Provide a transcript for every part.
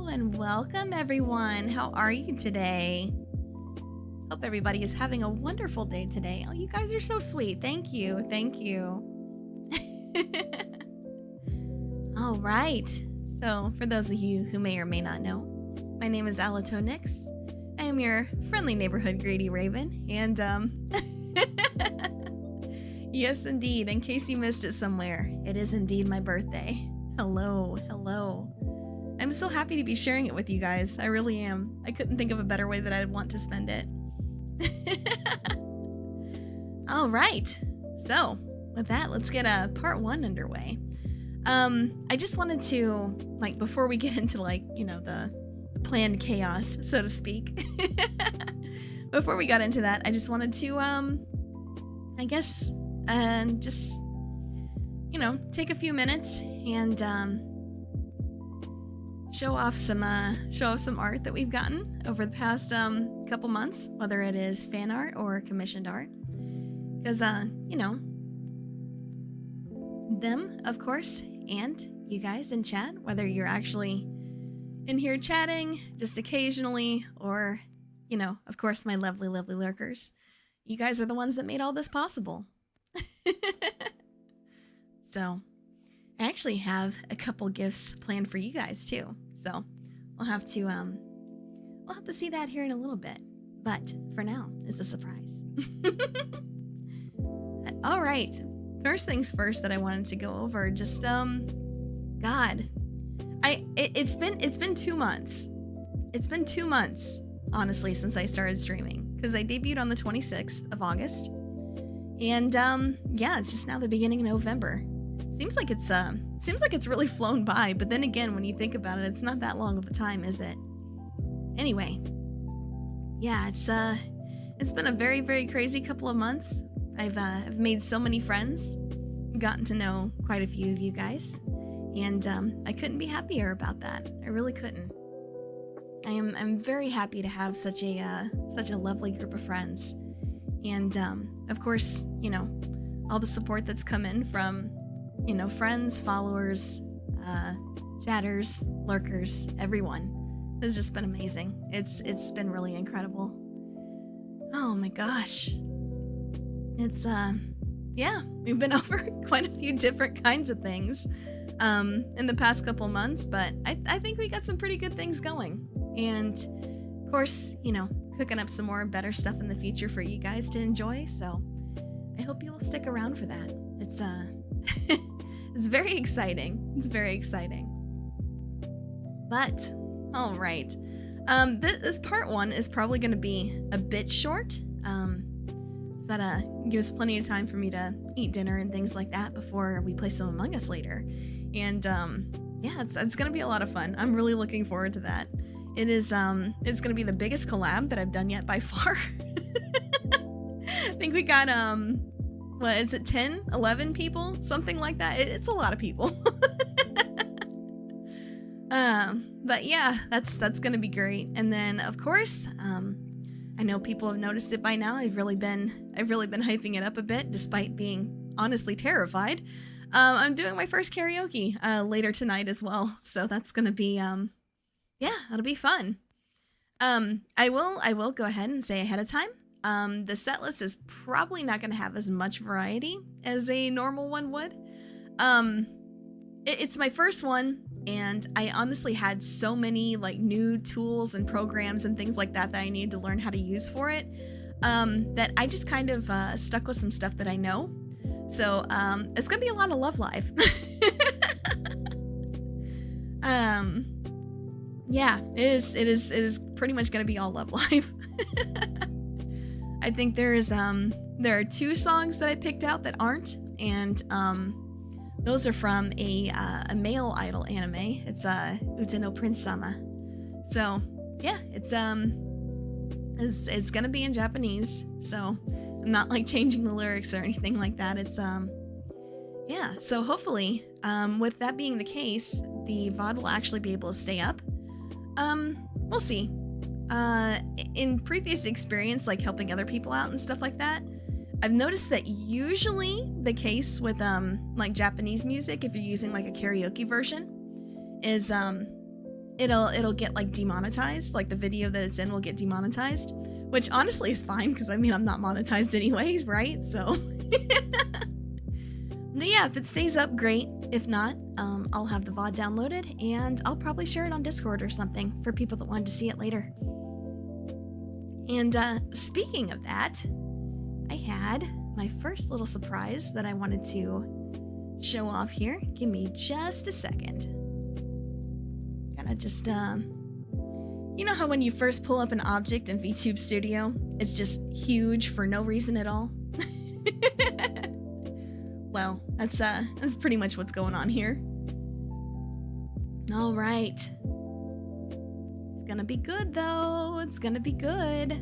and welcome everyone. How are you today? Hope everybody is having a wonderful day today. Oh, you guys are so sweet. Thank you. Thank you. All right. So, for those of you who may or may not know, my name is Alato Nix. I am your friendly neighborhood Grady Raven, and yes, indeed. In case you missed it somewhere, it is indeed my birthday. Hello, hello. I'm so happy to be sharing it with you guys. I really am. I couldn't think of a better way that I'd want to spend it. All right. So, with that, let's get part one underway. I just wanted to, before we get into, the planned chaos, so to speak. Before we got into that, I just wanted to, just, take a few minutes and, show off some art that we've gotten over the past couple months, whether it is fan art or commissioned art, because them, of course, and you guys in chat, whether you're actually in here chatting just occasionally, or of course, my lovely lurkers, you guys are the ones that made all this possible. So I actually have a couple gifts planned for you guys too, so we'll have to see that here in a little bit. But for now, it's a surprise. All right, first things first that I wanted to go over. Just it's been 2 months. It's been 2 months, honestly, since I started streaming, because I debuted on the 26th of August, and it's just now the beginning of November. Seems like it's really flown by, but then again, when you think about it, it's not that long of a time, is it? Anyway, yeah, it's been a very, very crazy couple of months. I've made so many friends, gotten to know quite a few of you guys, and I couldn't be happier about that. I really couldn't. I'm very happy to have such a lovely group of friends, and of course, all the support that's come in from friends, followers, chatters, lurkers, everyone has just been amazing. It's been really incredible. Oh my gosh. It's we've been over quite a few different kinds of things in the past couple months, but I think we got some pretty good things going. And of course, cooking up some more better stuff in the future for you guys to enjoy. So I hope you will stick around for that. It's it's very exciting. It's very exciting. But all right, this part one is probably going to be a bit short. So that gives plenty of time for me to eat dinner and things like that before we play some Among Us later. And it's going to be a lot of fun. I'm really looking forward to that. It is it's going to be the biggest collab that I've done yet by far. I think we got what is it, 10, 11 people? Something like that. It's a lot of people. But yeah, that's going to be great. And then, of course, I know people have noticed it by now. I've really been hyping it up a bit, despite being honestly terrified. I'm doing my first karaoke later tonight as well. So that's going to be, it'll be fun. I will go ahead and say ahead of time, the set list is probably not going to have as much variety as a normal one would. It's my first one, and I honestly had so many new tools and programs and things like that I needed to learn how to use for it, that I just kind of stuck with some stuff that I know. So it's gonna be a lot of Love Live. It is pretty much gonna be all Love Live. I think there are 2 songs that I picked out that aren't, and those are from a male idol anime. It's Uta no Prince Sama. So yeah, it's gonna be in Japanese. So I'm not changing the lyrics or anything like that. It's So hopefully, with that being the case, the VOD will actually be able to stay up. We'll see. In previous experience, helping other people out and stuff like that, I've noticed that usually the case with Japanese music, if you're using a karaoke version, is it'll get like demonetized, like the video that it's in will get demonetized, which honestly is fine because I mean I'm not monetized anyways, right? So but yeah, if it stays up, great. If not, I'll have the VOD downloaded and I'll probably share it on Discord or something for people that wanted to see it later. And speaking of that, I had my first little surprise that I wanted to show off here. Give me just a second. Gotta just, you know how when you first pull up an object in VTube Studio, it's just huge for no reason at all? Well, that's pretty much what's going on here. All right. It's gonna be good though. It's gonna be good.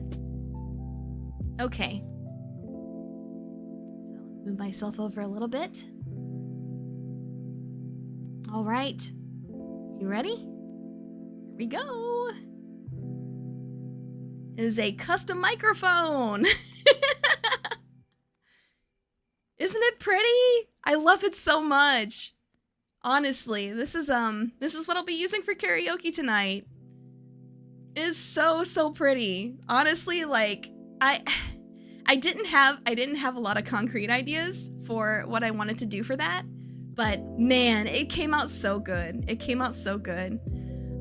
Okay. So move myself over a little bit. All right. You ready? Here we go. It is a custom microphone. Isn't it pretty? I love it so much. Honestly, this is what I'll be using for karaoke tonight. It is so pretty. Honestly, like I didn't have a lot of concrete ideas for what I wanted to do for that, but man, it came out so good. It came out so good.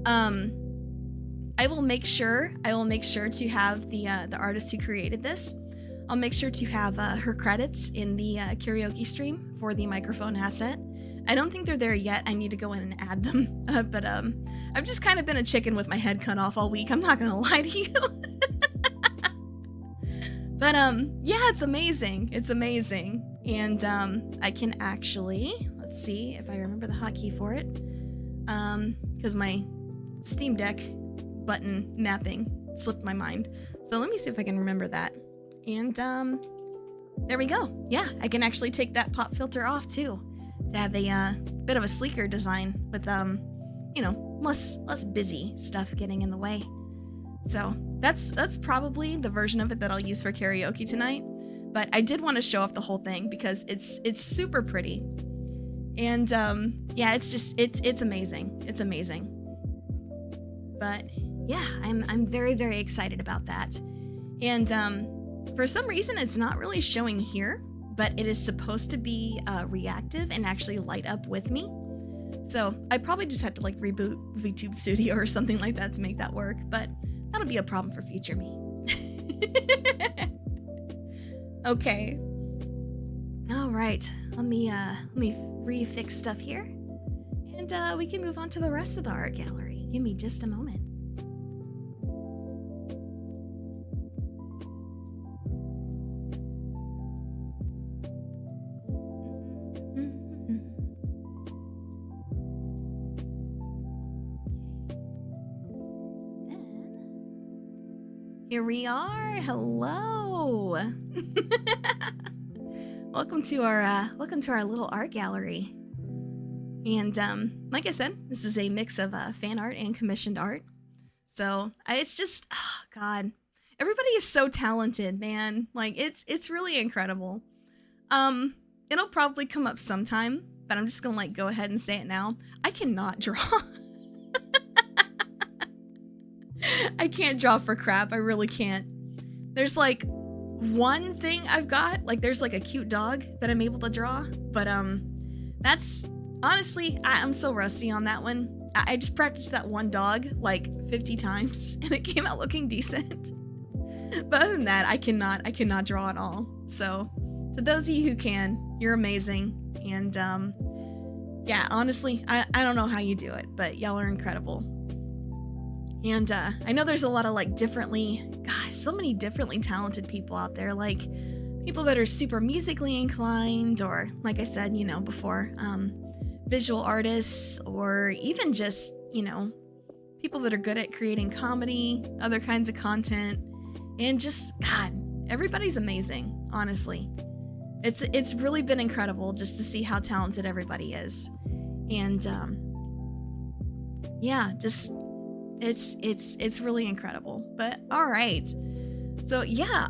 I will make sure to have the artist who created this. I'll make sure to have her credits in the karaoke stream for the microphone asset. I don't think they're there yet. I need to go in and add them. But I've just kind of been a chicken with my head cut off all week. I'm not gonna lie to you. But yeah, it's amazing. It's amazing. And I can actually, let's see if I remember the hotkey for it. Because my Steam Deck button mapping slipped my mind. So let me see if I can remember that. And there we go. Yeah, I can actually take that pop filter off too, to have a bit of a sleeker design with you know, less busy stuff getting in the way. So that's probably the version of it that I'll use for karaoke tonight. But I did want to show off the whole thing because it's super pretty, and yeah, it's amazing. It's amazing. But yeah, I'm very excited about that, and for some reason, it's not really showing here, but it is supposed to be reactive and actually light up with me. So I probably just have to like reboot VTube Studio or something like that to make that work, but that'll be a problem for future me. Okay. All right. Let me refix stuff here, and we can move on to the rest of the art gallery. Give me just a moment. Here we are. Hello. Welcome to our little art gallery. And like I said, this is a mix of fan art and commissioned art. So it's just, oh God, everybody is so talented, man. Like it's really incredible. It'll probably come up sometime, but I'm just gonna like go ahead and say it now. I cannot draw. I can't draw for crap. I really can't. There's like one thing I've got, like there's like a cute dog that I'm able to draw, but that's honestly, I'm so rusty on that one. I just practiced that one dog like 50 times and it came out looking decent. But other than that, I cannot draw at all. So to those of you who can, you're amazing. And yeah, honestly, I don't know how you do it, but y'all are incredible. And I know there's a lot of like so many differently talented people out there, like people that are super musically inclined, or like I said, you know, before, visual artists, or even just, you know, people that are good at creating comedy, other kinds of content, and just, God, everybody's amazing, honestly. It's really been incredible just to see how talented everybody is. And yeah, just it's really incredible. But all right, so yeah,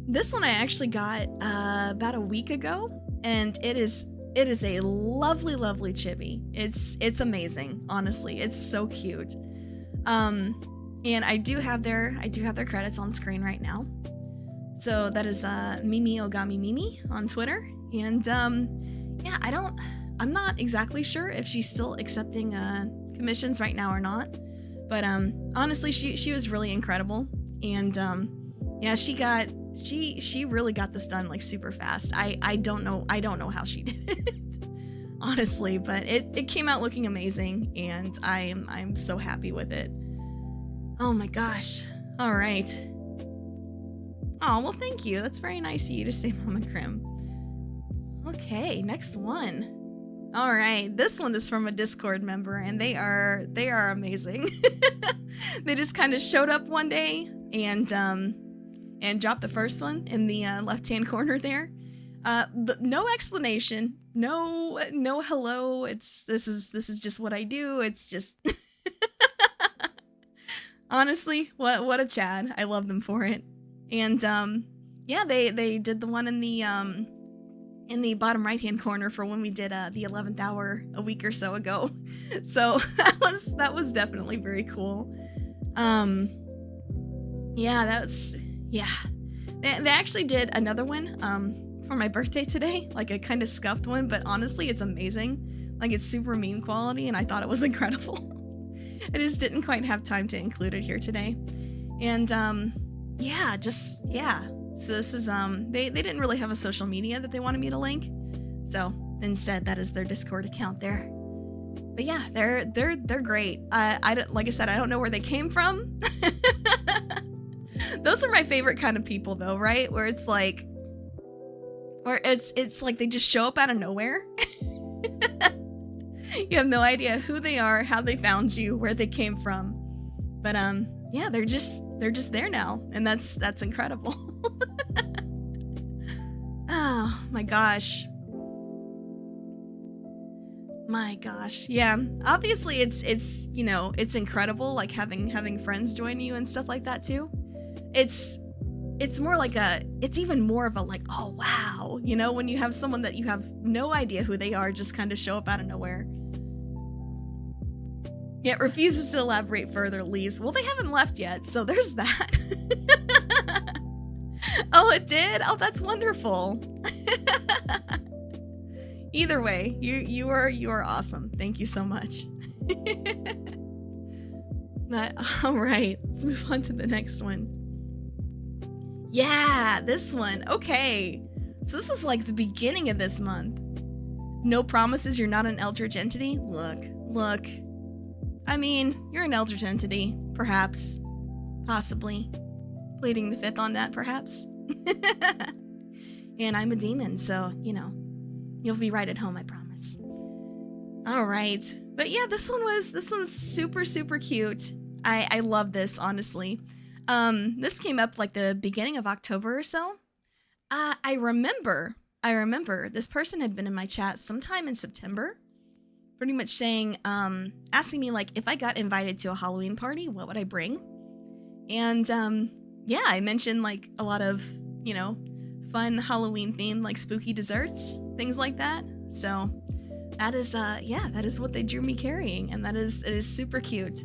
this one I actually got about a week ago, and it is a lovely chibi. It's amazing, honestly. It's so cute. And I do have their credits on screen right now. So that is Mimi Ogami Mimi on Twitter. And yeah, I'm not exactly sure if she's still accepting commissions right now or not. But honestly, she was really incredible. And yeah, she really got this done like super fast. I don't know how she did it. Honestly, but it came out looking amazing, and I'm so happy with it. Oh my gosh. All right. Oh, well, thank you. That's very nice of you to say, Mama Krim. Okay, next one. All right, this one is from a Discord member, and they are amazing. They just kind of showed up one day and dropped the first one in the left-hand corner there. No explanation, no hello. This is just what I do. It's just honestly, what a Chad. I love them for it. And yeah, they did the one in the bottom right-hand corner for when we did the 11th hour a week or so ago. So that was definitely very cool. Yeah, they actually did another one for my birthday today, like a kind of scuffed one, but honestly, it's amazing. Like, it's super meme quality, and I thought it was incredible. I just didn't quite have time to include it here today. And yeah. So this is they didn't really have a social media that they wanted me to link, so instead that is their Discord account there. But yeah, they're great. Like I said, I don't know where they came from. Those are my favorite kind of people, though, right? Where it's like they just show up out of nowhere. You have no idea who they are, how they found you, where they came from. But yeah, they're just there now, and that's incredible. Oh my gosh. My gosh. Yeah. Obviously it's you know, it's incredible, like having friends join you and stuff like that too. It's more like it's even more of a like, oh wow, you know, when you have someone that you have no idea who they are just kind of show up out of nowhere. Yet refuses to elaborate further, leaves. Well, they haven't left yet, so there's that. Oh, it did? Oh, that's wonderful. Either way, you are awesome. Thank you so much. All right, let's move on to the next one. Yeah, this one. Okay, so this is like the beginning of this month. No promises you're not an eldritch entity? Look. I mean, you're an eldritch entity, perhaps, possibly. Pleading the fifth on that, perhaps. And I'm a demon, so, you know, you'll be right at home, I promise. All right. But yeah, this one's super, super cute. I love this, honestly. This came up like the beginning of October or so. I remember this person had been in my chat sometime in September, pretty much saying, asking me like if I got invited to a Halloween party, what would I bring? And yeah, I mentioned like a lot of, you know, fun Halloween themed like spooky desserts, things like that. So that is that is what they drew me carrying, and it is super cute.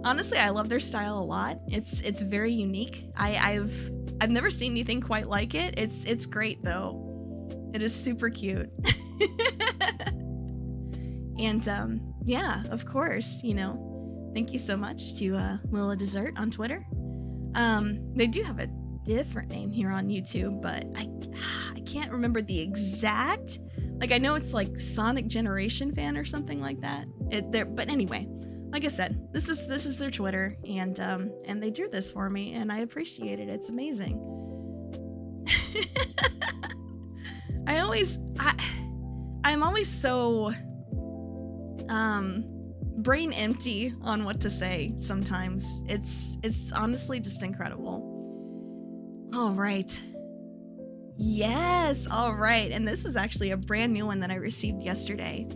Honestly, I love their style a lot. It's very unique. I've never seen anything quite like it. It's great though. It is super cute. And yeah, of course, you know, thank you so much to Lila Dessert on Twitter. They do have a different name here on YouTube, but I can't remember the exact. Like, I know it's like Sonic Generation Fan or something like that. But anyway, like I said, this is their Twitter, and they drew this for me, and I appreciate it. It's amazing. I'm always so brain empty on what to say sometimes. It's honestly just incredible. All right. Yes, all right. And this is actually a brand new one that I received yesterday.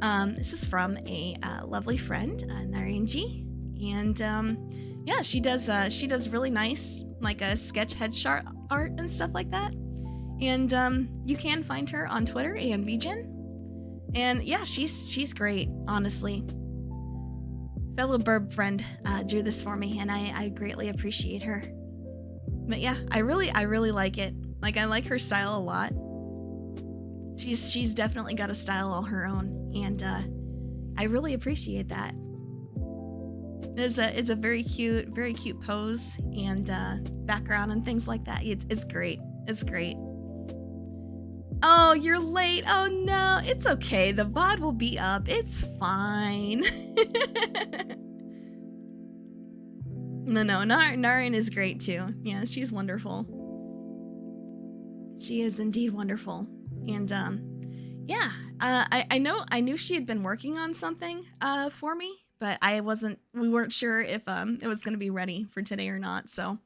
This is from a lovely friend, Narinji, and yeah, she does really nice like a sketch headshot art and stuff like that. And you can find her on Twitter and VGen. And yeah, she's great, honestly. fellow burb friend drew this for me, and I greatly appreciate her. But yeah, I really like it. Like, I like her style a lot. She's definitely got a style all her own, and I really appreciate that. It's a very cute pose and background and things like that. It's great. It's great. Oh, you're late. Oh no, it's okay. The VOD will be up. It's fine. No, Naren is great too. Yeah, she's wonderful. She is indeed wonderful. And yeah, I knew she had been working on something for me, but we weren't sure if it was gonna be ready for today or not. So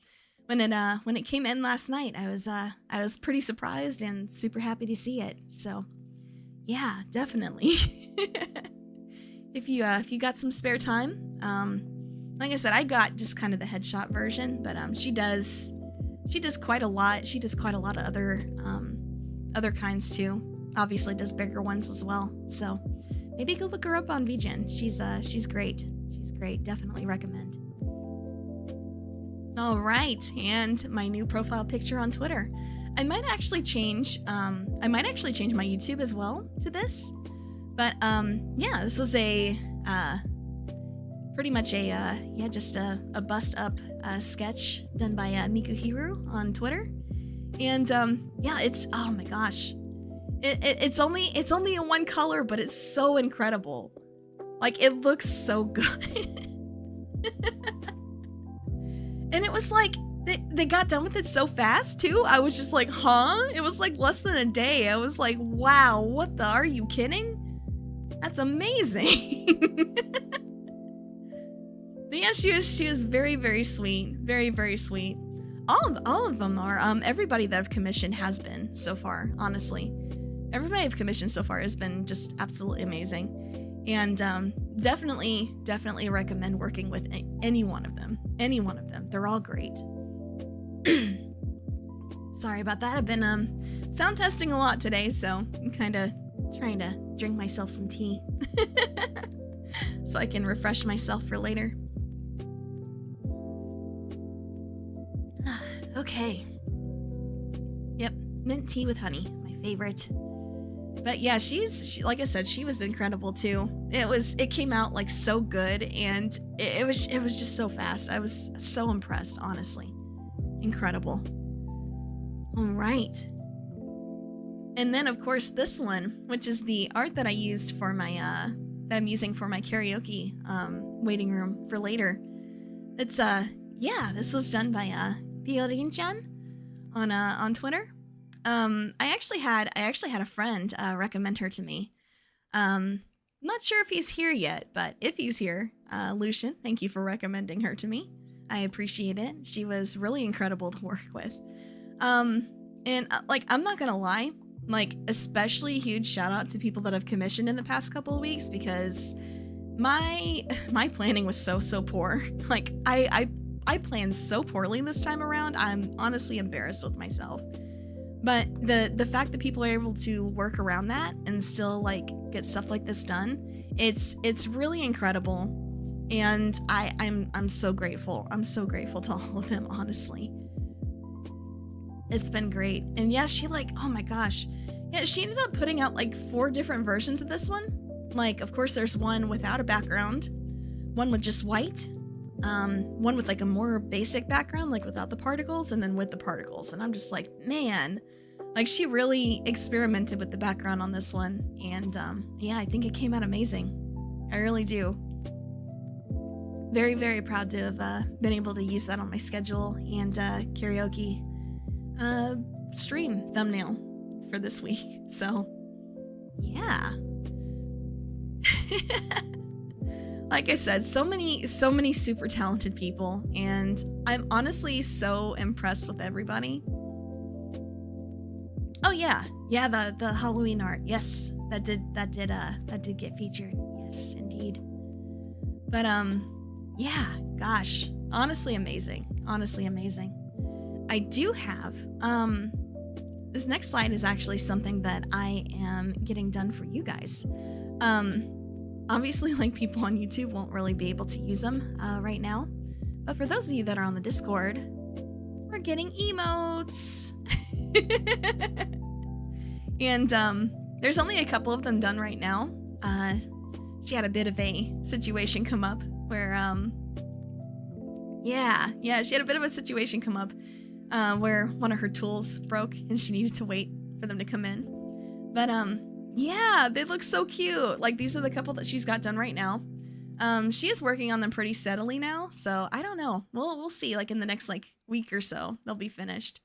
when it came in last night, I was pretty surprised and super happy to see it. So yeah, definitely. If you got some spare time, like I said, I got just kind of the headshot version, but she does quite a lot. She does quite a lot of other kinds too. Obviously does bigger ones as well. So maybe go look her up on VGen. She's great. She's great. Definitely recommend. All right, and my new profile picture on Twitter. I might actually change my YouTube as well to this. But yeah, this was a pretty much just a bust up sketch done by Mikuhiru on Twitter. And yeah, it's, oh my gosh. It's only in one color, but it's so incredible. Like, it looks so good. And it was like, they got done with it so fast too. I was just like, huh? It was like less than a day. I was like, wow, are you kidding? That's amazing. But yeah, she was very, very sweet. Very, very sweet. All of them are. Everybody that I've commissioned has been so far, honestly. Everybody I've commissioned so far has been just absolutely amazing. And definitely recommend working with any one of them. Any one of them. They're all great. Sorry about that. I've been sound testing a lot today, so I'm kind of trying to drink myself some tea so I can refresh myself for later. Okay. Yep, mint tea with honey, my favorite. But yeah, she like I said, she was incredible too. It came out like so good, and it was just so fast. I was so impressed, honestly. Incredible. All right. And then of course this one, which is the art that I used for my that I'm using for my karaoke waiting room for later. It's yeah, this was done by Piorin-chan on Twitter. I actually had a friend recommend her to me. I'm not sure if he's here yet, but if he's here, Lucian, thank you for recommending her to me. I appreciate it. She was really incredible to work with. And like, I'm not gonna lie, like, especially huge shout out to people that I've commissioned in the past couple of weeks, because my planning was so poor. Like, I planned so poorly this time around. I'm honestly embarrassed with myself. But the fact that people are able to work around that and still like get stuff like this done, it's really incredible. And I'm so grateful. I'm so grateful to all of them, honestly. It's been great. And yeah, she like, oh my gosh. Yeah, she ended up putting out like 4 different versions of this one. Like, of course, there's one without a background, one with just white, one with like a more basic background, like without the particles, and then with the particles. And I'm just like, man, like, she really experimented with the background on this one. And yeah, I think it came out amazing. I really do. Very, very proud to have been able to use that on my schedule and karaoke stream thumbnail for this week. So yeah. Like I said, so many super talented people, and I'm honestly so impressed with everybody. Oh yeah, the Halloween art. Yes, that did get featured. Yes, indeed. But yeah, gosh, honestly amazing. Honestly amazing. I do have this next slide is actually something that I am getting done for you guys. Obviously, like, people on YouTube won't really be able to use them right now. But for those of you that are on the Discord, we're getting emotes. And there's only a couple of them done right now. She had a bit of a situation come up where, yeah, she had a bit of a situation come up where one of her tools broke and she needed to wait for them to come in. But, yeah, they look so cute. Like, these are the couple that she's got done right now. She is working on them pretty steadily now, so I don't know. We'll see, like, in the next, like, week or so, they'll be finished.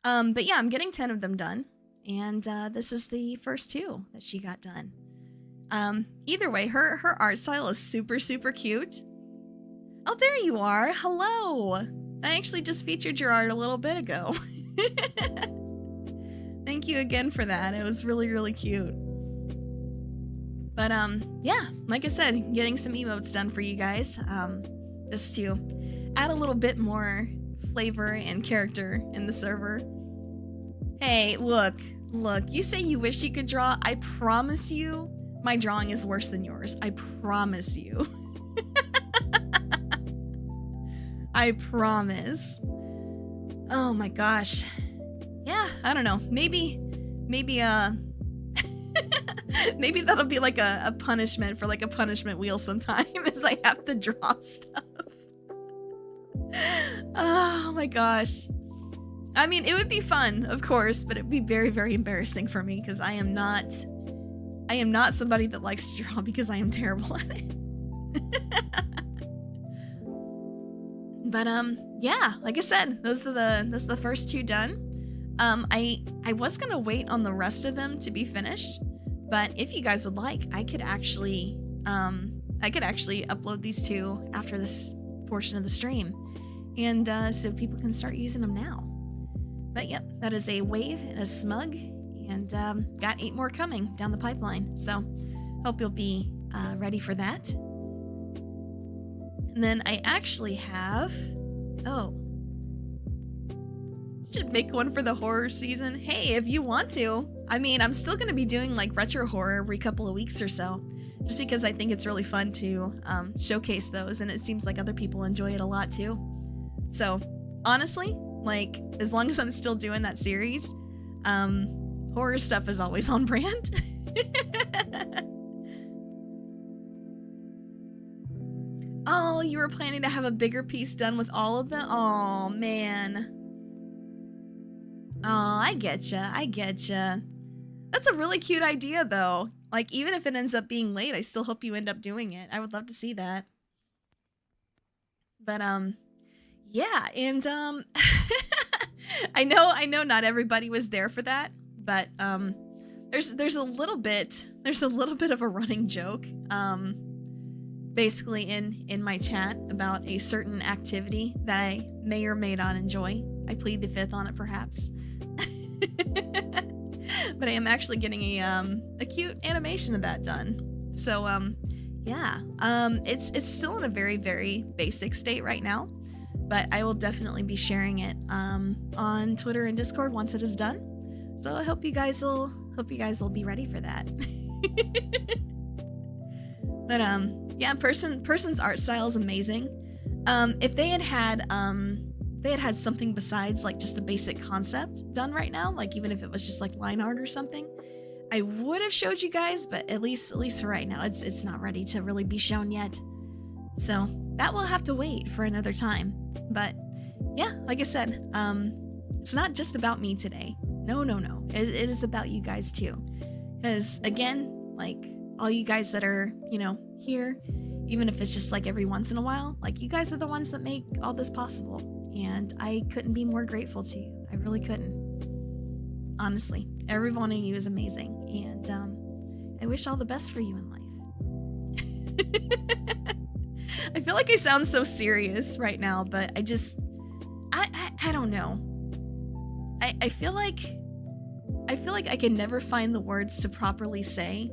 But yeah, I'm getting 10 of them done, and this is the first 2 that she got done. Either way, her art style is super, super cute. Oh, there you are. Hello. I actually just featured your art a little bit ago. Thank you again for that. It was really, really cute. But, yeah, like I said, getting some emotes done for you guys, just to add a little bit more flavor and character in the server. Hey, look, you say you wish you could draw. I promise you, my drawing is worse than yours. I promise you. I promise. Oh my gosh. Yeah, I don't know. Maybe, maybe that'll be like a punishment for like a punishment wheel sometime as I have to draw stuff. Oh my gosh. I mean, it would be fun, of course, but it would be very, very embarrassing for me because I am not somebody that likes to draw because I am terrible at it. But yeah, like I said, those are the first 2 done. I was gonna wait on the rest of them to be finished, but if you guys would like, I could actually upload these 2 after this portion of the stream, and so people can start using them now. But yep, that is a wave and a smug, and got 8 more coming down the pipeline. So hope you'll be ready for that. And then I actually have, should make one for the horror season. Hey, if you want to. I mean, I'm still going to be doing like retro horror every couple of weeks or so, just because I think it's really fun to showcase those, and it seems like other people enjoy it a lot too. So honestly, like, as long as I'm still doing that series, horror stuff is always on brand. Oh, you were planning to have a bigger piece done with all of them? Oh, man. Oh, I getcha. That's a really cute idea, though. Like, even if it ends up being late, I still hope you end up doing it. I would love to see that. But, yeah, and, I know not everybody was there for that, but, there's a little bit of a running joke, basically in my chat about a certain activity that I may or may not enjoy. I plead the 5th on it, perhaps. But I am actually getting a cute animation of that done. So, yeah, it's still in a very, very basic state right now, but I will definitely be sharing it on Twitter and Discord once it is done. So I hope you guys will be ready for that. But yeah, person's art style is amazing. If they had something besides like just the basic concept done right now, like even if it was just like line art or something, I would have showed you guys, but at least for right now, it's not ready to really be shown yet. So that will have to wait for another time. But yeah, like I said, it's not just about me today. No. It is about you guys too. Because again, like all you guys that are, here, even if it's just like every once in a while, like you guys are the ones that make all this possible. And I couldn't be more grateful to you. I really couldn't. Honestly, every one of you is amazing. And I wish all the best for you in life. I feel like I sound so serious right now, but I don't know. I feel like I can never find the words to properly say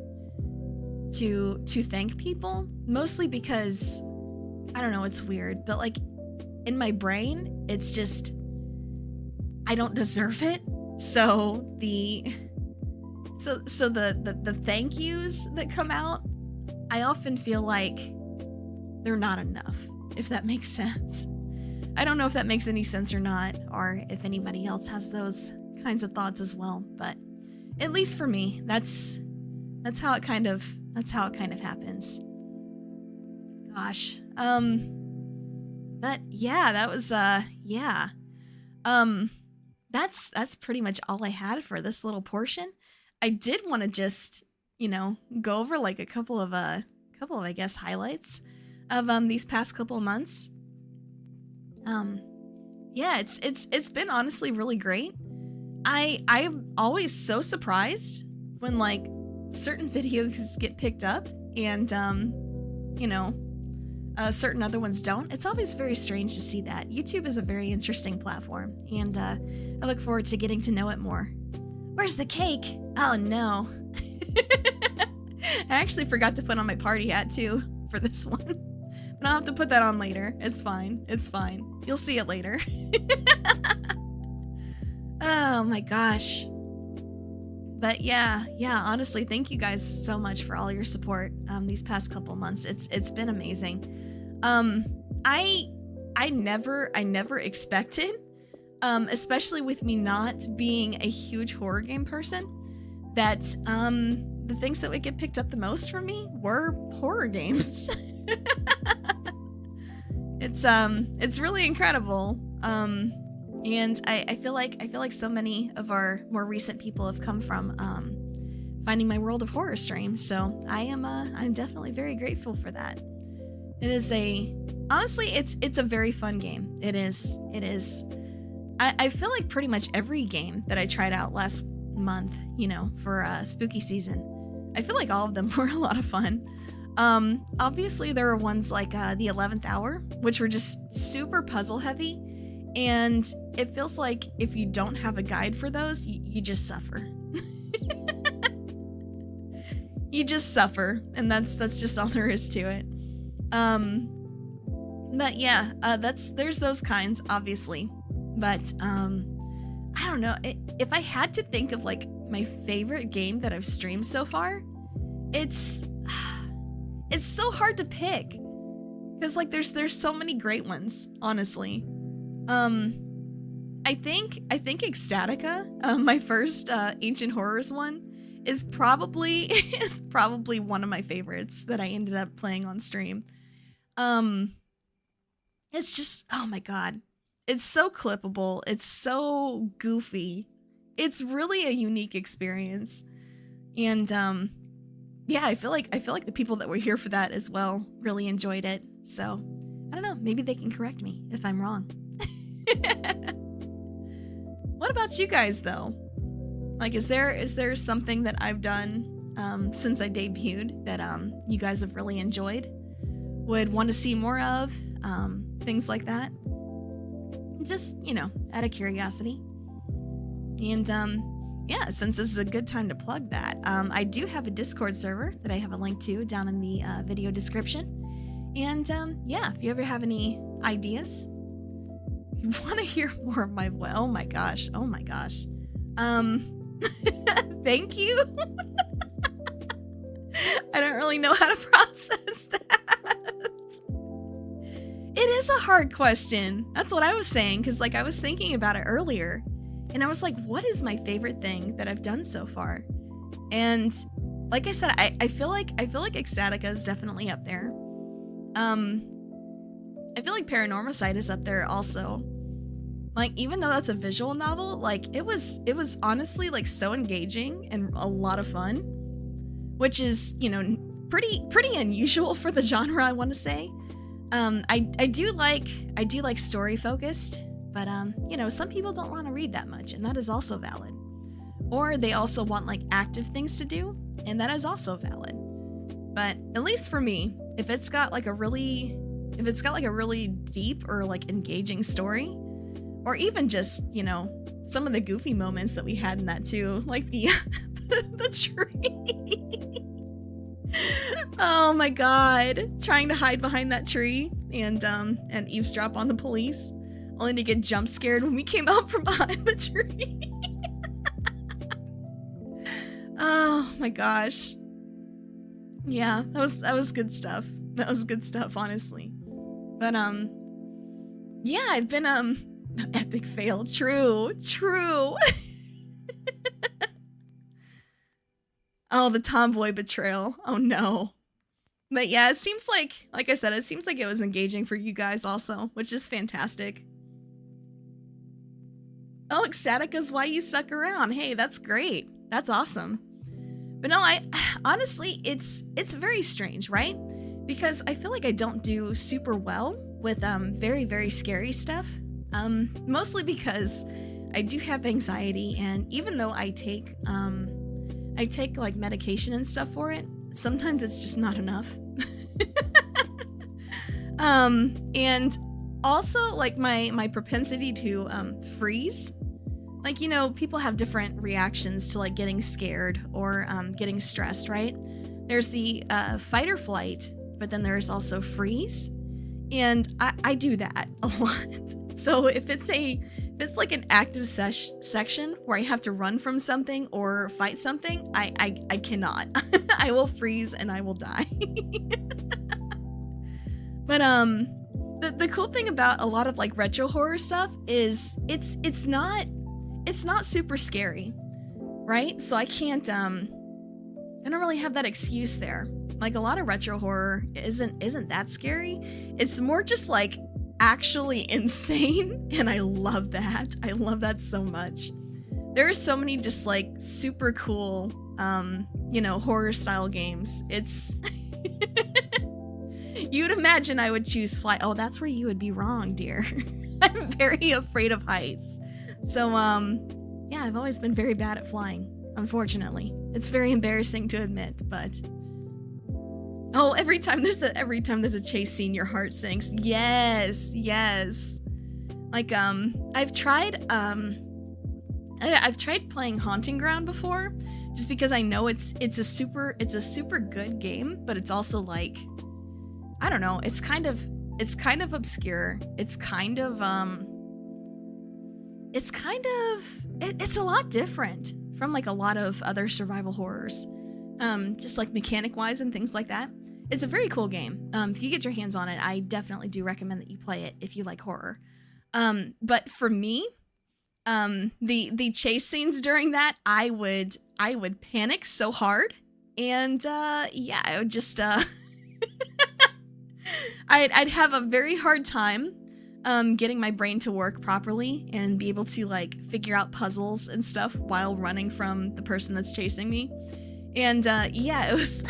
to thank people, mostly because I don't know, it's weird, but like in my brain, it's just I don't deserve it. So the thank yous that come out I often feel like they're not enough, if that makes sense. I don't know if that makes any sense or not, or if anybody else has those kinds of thoughts as well, but at least for me, that's how it kind of happens. Gosh. But yeah, that was yeah. That's pretty much all I had for this little portion. I did want to just, go over like a couple of I guess highlights of these past couple of months. Yeah, it's been honestly really great. I'm always so surprised when like certain videos get picked up and certain other ones don't. It's always very strange to see that. YouTube is a very interesting platform, and I look forward to getting to know it more. Where's the cake? Oh no. I actually forgot to put on my party hat too for this one. But I'll have to put that on later. It's fine. It's fine. You'll see it later. Oh my gosh. But yeah, honestly, thank you guys so much for all your support these past couple months. It's been amazing. I never expected, especially with me not being a huge horror game person, that the things that would get picked up the most from me were horror games. It's really incredible. And I feel like so many of our more recent people have come from finding my World of Horror stream, so I'm definitely very grateful for that. It is honestly it's a very fun game. It is. I feel like pretty much every game that I tried out last month, for spooky season, I feel like all of them were a lot of fun. Obviously there are ones like the 11th Hour, which were just super puzzle heavy. And it feels like if you don't have a guide for those, you just suffer. You just suffer, and that's just all there is to it. But yeah, there's those kinds, obviously. But I don't know. If I had to think of like my favorite game that I've streamed so far, it's so hard to pick, because like there's so many great ones, honestly. I think Ecstatica, my first Ancient Horrors one, is probably one of my favorites that I ended up playing on stream. It's just, oh my god, it's so clippable, it's so goofy, it's really a unique experience, and yeah, I feel like the people that were here for that as well really enjoyed it. So I don't know, maybe they can correct me if I'm wrong. What about you guys though? Like, is there something that I've done since I debuted that you guys have really enjoyed, would want to see more of, things like that? Just, out of curiosity. And yeah, since this is a good time to plug that, I do have a Discord server that I have a link to down in the video description. And yeah, if you ever have any ideas, you want to hear more of my voice, oh my gosh, thank you. I don't really know how to process that. It is a hard question. That's what I was saying, because like I was thinking about it earlier, and I was like, what is my favorite thing that I've done so far? And like I said, I feel like Ecstatica is definitely up there. I feel like Paranormal Site is up there also. Like, even though that's a visual novel, like it was honestly like so engaging and a lot of fun, which is, pretty unusual for the genre, I want to say. I do like story focused, but some people don't want to read that much, and that is also valid. Or they also want like active things to do, and that is also valid. But at least for me, if it's got like a really deep or like engaging story, or even just, some of the goofy moments that we had in that too, like the the tree. Oh my god, trying to hide behind that tree and eavesdrop on the police, only to get jump scared when we came out from behind the tree. Oh my gosh. Yeah, that was good stuff. That was good stuff, honestly. But yeah, I've been epic fail. True, true. Oh, the tomboy betrayal. Oh no. But yeah, it seems like I said, it seems like it was engaging for you guys also, which is fantastic. Oh, ecstatic is why you stuck around. Hey, that's great. That's awesome. But no, I honestly, it's very strange, right? Because I feel like I don't do super well with very, very scary stuff. Mostly because I do have anxiety, and even though I take like medication and stuff for it, sometimes it's just not enough. And also like my propensity to freeze. Like, you know, people have different reactions to like getting scared or getting stressed, right? There's the fight or flight, but then there's also freeze. And I do that a lot. So if it's like an active section where I have to run from something or fight something, I cannot. I will freeze and I will die. But the cool thing about a lot of like retro horror stuff is it's not super scary, right? So I don't really have that excuse there. Like a lot of retro horror isn't that scary. It's more just like actually insane, and I love that. I love that so much. There are so many just like super cool horror style games. It's you'd imagine I would choose flight. Oh, that's where you would be wrong, dear. I'm very afraid of heights. So yeah, I've always been very bad at flying, unfortunately. It's very embarrassing to admit, but oh, every time there's a chase scene, your heart sinks. Yes, yes. Like I've tried playing Haunting Ground before, just because I know it's a super good game, but it's also like, I don't know, it's kind of obscure. It's a lot different from like a lot of other survival horrors. Just like mechanic wise and things like that. It's a very cool game. If you get your hands on it, I definitely do recommend that you play it if you like horror. But for me, the chase scenes during that, I would panic so hard, and yeah, I would just I'd have a very hard time getting my brain to work properly and be able to like figure out puzzles and stuff while running from the person that's chasing me. And yeah, it was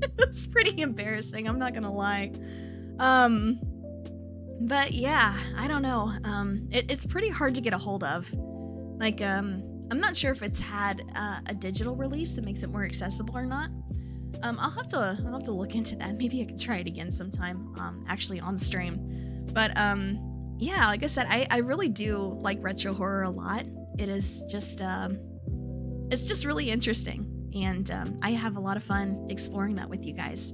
it was pretty embarrassing, I'm not gonna lie. But yeah, I don't know. It's pretty hard to get a hold of. Like, I'm not sure if it's had a digital release that makes it more accessible or not. I'll have to look into that. Maybe I could try it again sometime, actually on stream. But yeah, like I said, I really do like retro horror a lot. It is just it's just really interesting, and I have a lot of fun exploring that with you guys.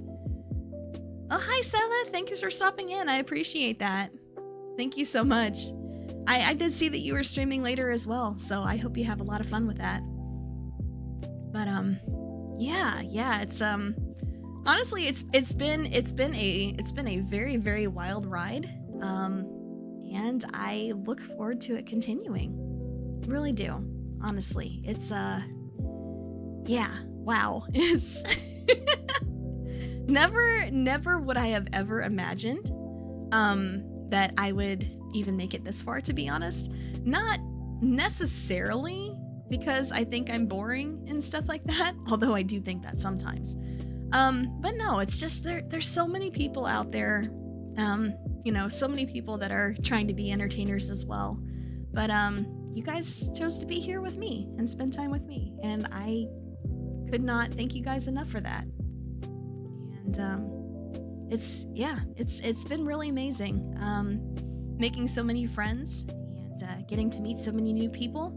Oh, hi, Stella. Thank you for stopping in. I appreciate that. Thank you so much. I did see that you were streaming later as well, so I hope you have a lot of fun with that. But yeah, it's honestly it's been a very, very wild ride. And I look forward to it continuing. Really do. Honestly. It's yeah, wow. It's Never would I have ever imagined that I would even make it this far, to be honest. Not necessarily because I think I'm boring and stuff like that, although I do think that sometimes. But no, it's just there's so many people out there, so many people that are trying to be entertainers as well. But you guys chose to be here with me and spend time with me, and I could not thank you guys enough for that. And it's been really amazing, making so many friends and getting to meet so many new people,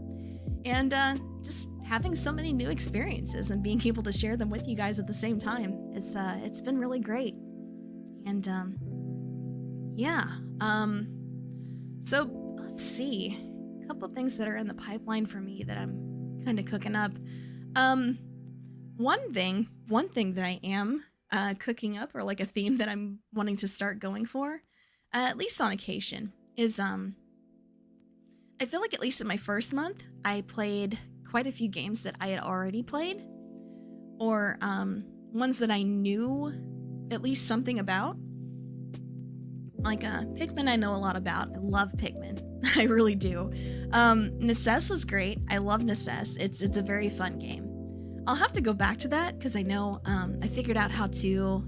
and just having so many new experiences and being able to share them with you guys at the same time. It's been really great. And so let's see, a couple things that are in the pipeline for me that I'm kind of cooking up. one thing that I am cooking up, or like a theme that I'm wanting to start going for, at least on occasion, is I feel like at least in my first month, I played quite a few games that I had already played, or ones that I knew at least something about. Like Pikmin, I know a lot about. I love Pikmin. I really do. Necess was great. I love Necess. It's a very fun game. I'll have to go back to that because I know I figured out how to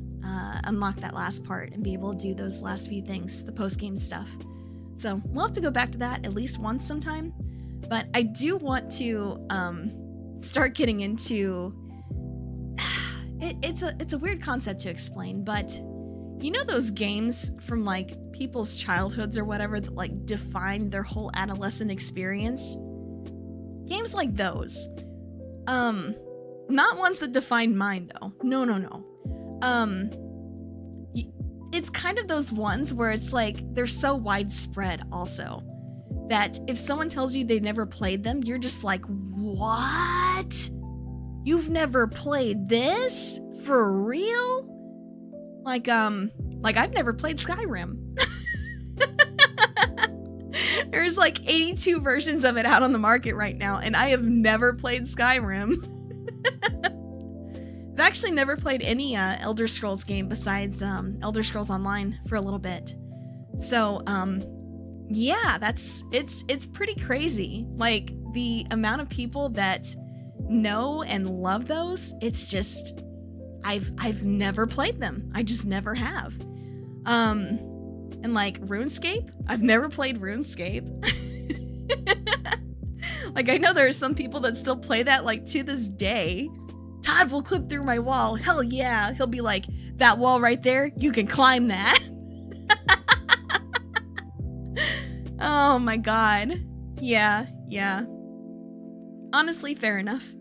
unlock that last part and be able to do those last few things, the post-game stuff. So we'll have to go back to that at least once sometime. But I do want to start getting into... It's a weird concept to explain, but you know those games from like people's childhoods or whatever that like defined their whole adolescent experience? Games like those. Not ones that defined mine though. No. It's kind of those ones where it's like they're so widespread also that if someone tells you they've never played them, you're just like, what? You've never played this? For real? Like I've never played Skyrim. There's like 82 versions of it out on the market right now, and I have never played Skyrim. I've actually never played any Elder Scrolls game besides Elder Scrolls Online for a little bit. So, yeah, it's pretty crazy. Like, the amount of people that know and love those, it's just... I've never played them. I just never have. And like RuneScape, I've never played RuneScape. Like I know there are some people that still play that like to this day. Todd will clip through my wall. Hell yeah. He'll be like, that wall right there, you can climb that. Oh my god. Yeah. Honestly, fair enough.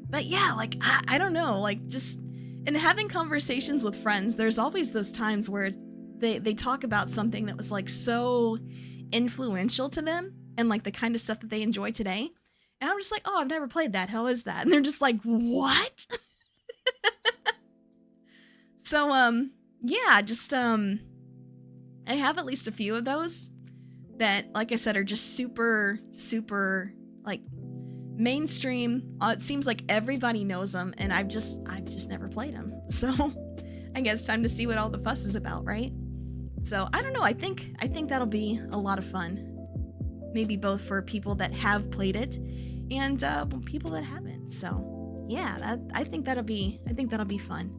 But yeah, like, I don't know, like just... And having conversations with friends, there's always those times where they talk about something that was like so influential to them and like the kind of stuff that they enjoy today. And I'm just like, oh, I've never played that. How is that? And they're just like, what? So, yeah, just, I have at least a few of those that, like I said, are just super, like, mainstream. It seems like everybody knows them, and I've just never played them. So I guess time to see what all the fuss is about, right? So I don't know. I think that'll be a lot of fun. Maybe both for people that have played it and people that haven't. So yeah, I think that'll be fun.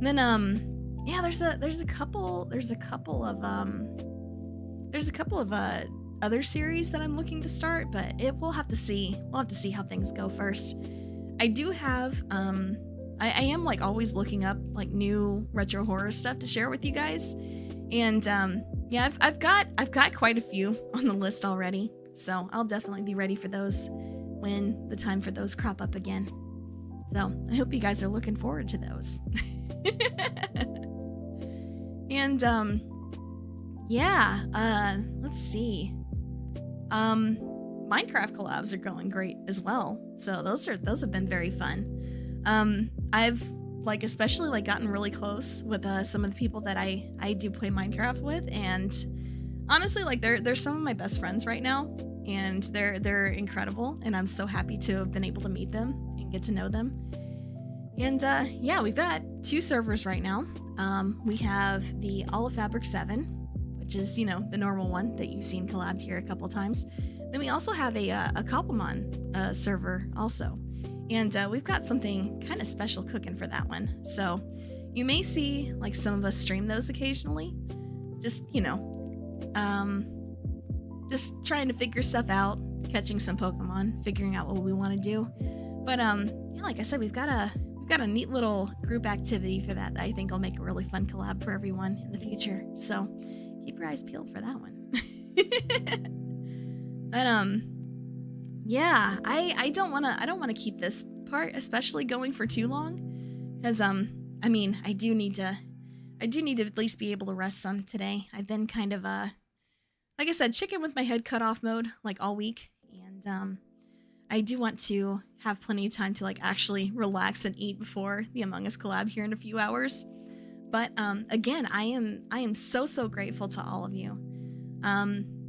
And then yeah, there's a couple of other series that I'm looking to start, but we'll have to see. We'll have to see how things go first. I do have I am like always looking up like new retro horror stuff to share with you guys. And yeah, I've got quite a few on the list already. So I'll definitely be ready for those when the time for those crop up again. So I hope you guys are looking forward to those. And yeah, let's see. Minecraft collabs are going great as well. So those have been very fun. I've like especially like gotten really close with some of the people that I do play Minecraft with, and honestly like they're some of my best friends right now, and they're incredible, and I'm so happy to have been able to meet them and get to know them. And yeah, we've got 2 servers right now. We have the All of Fabric 7, which is, you know, the normal one that you've seen collabed here a couple times. Then we also have a Koppelmon server also. And we've got something kind of special cooking for that one. So you may see like some of us stream those occasionally. Just, you know, just trying to figure stuff out, catching some Pokemon, figuring out what we want to do. But yeah, like I said, we've got a neat little group activity for that I think will make a really fun collab for everyone in the future. So keep your eyes peeled for that one. But yeah, I don't want to keep this part especially going for too long, because I mean, I do need to at least be able to rest some today. I've been kind of like I said, chicken with my head cut off mode like all week, and I do want to have plenty of time to like actually relax and eat before the Among Us collab here in a few hours. But again, I am so grateful to all of you.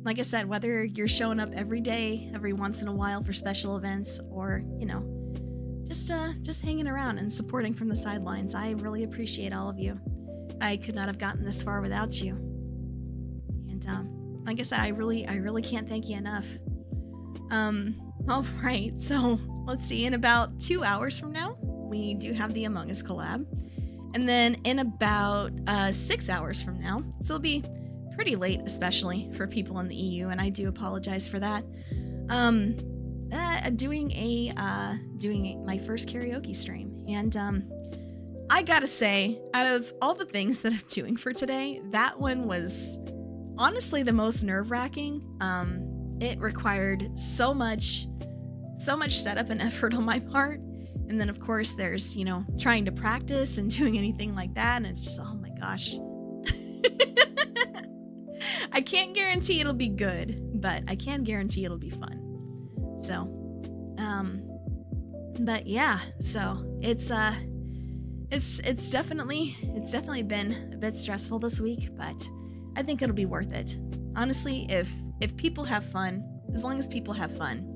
Like I said, whether you're showing up every day, every once in a while for special events, or just hanging around and supporting from the sidelines, I really appreciate all of you. I could not have gotten this far without you. And like I said, I really can't thank you enough. All right, so let's see. In about 2 hours from now, we do have the Among Us collab. And then in about 6 hours from now, so it'll be pretty late, especially for people in the EU, and I do apologize for that. Doing my first karaoke stream, and I gotta say, out of all the things that I'm doing for today, that one was honestly the most nerve-wracking. It required so much setup and effort on my part. And then, of course, there's, trying to practice and doing anything like that. And it's just, oh my gosh. I can't guarantee it'll be good, but I can guarantee it'll be fun. So, but yeah, so it's definitely been a bit stressful this week, but I think it'll be worth it. Honestly, if people have fun, as long as people have fun,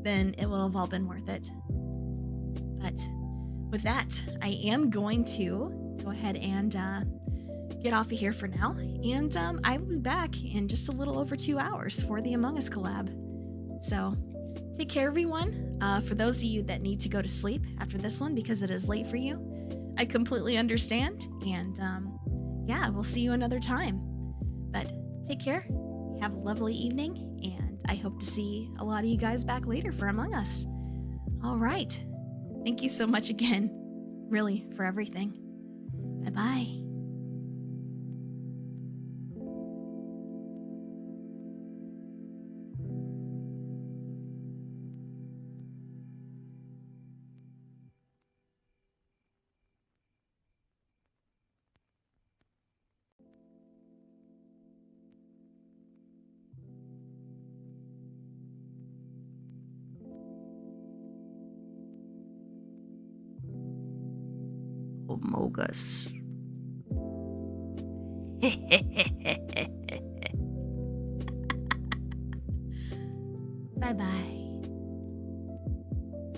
then it will have all been worth it. But with that, I am going to go ahead and get off of here for now. And I will be back in just a little over 2 hours for the Among Us collab. So take care, everyone. For those of you that need to go to sleep after this one because it is late for you, I completely understand. And yeah, we'll see you another time. But take care. Have a lovely evening. And I hope to see a lot of you guys back later for Among Us. All right. Thank you so much again, really, for everything. Bye-bye. Mogus. Bye-bye.